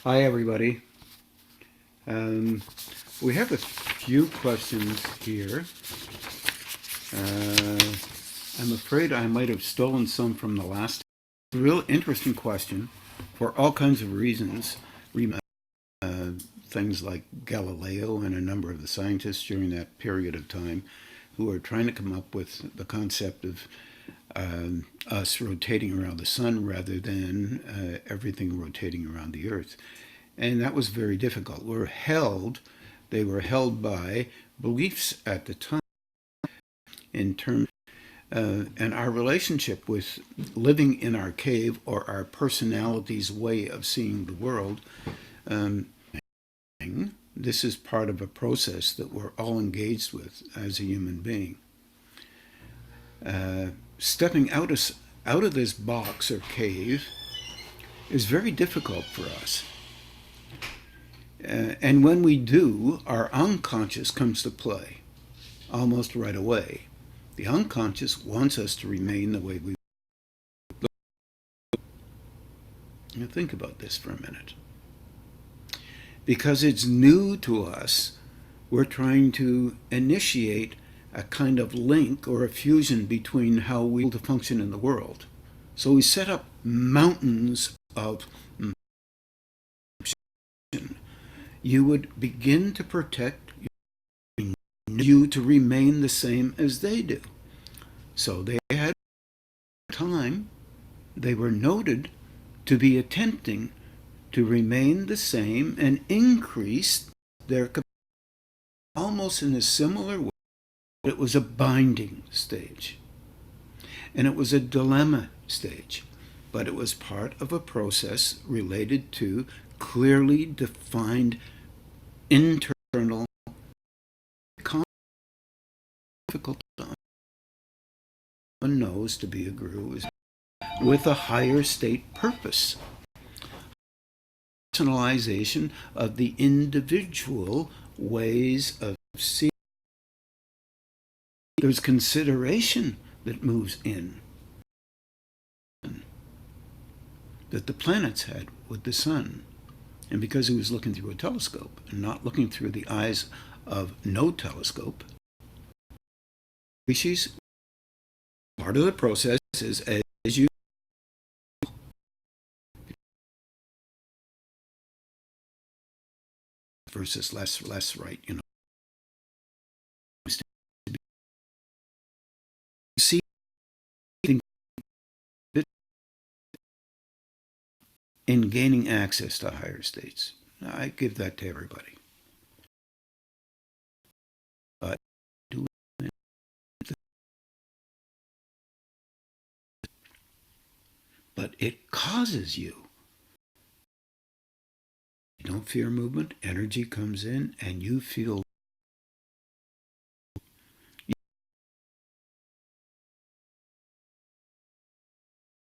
Hi, everybody. Um, we have a few questions here. I'm afraid I might have stolen some from the last. Real interesting question for all kinds of reasons. Uh, Things like Galileo and a number of the scientists during that period of time who are trying to come up with the concept of us rotating around the sun rather than everything rotating around the earth. And that was very difficult. They were held by beliefs at the time in terms and our relationship with living in our cave or our personality's way of seeing the world. Um, this is part of a process that we're all engaged with as a human being. Stepping out of this box or cave is very difficult for us. And when we do, our unconscious comes to play almost right away. The unconscious wants us to remain the way we. Now think about this for a minute. Because it's new to us, we're trying to initiate a kind of link or a fusion between how we to function in the world. So we set up mountains of. You would begin to protect you to remain the same as they do. So they had time, they were noted to be attempting to remain the same and increase their capacity almost in a similar way. It was a binding stage and it was a dilemma stage, but it was part of a process related to clearly defined internal difficult one knows to be a guru is with a higher state purpose. Personalization of the individual ways of seeing. There's consideration that moves in that the planets had with the sun. And because he was looking through a telescope and not looking through the eyes of no telescope, species, part of the process is as you versus less right, see in gaining access to higher states. I give that to everybody. But but it causes you. You don't fear movement, energy comes in, and you feel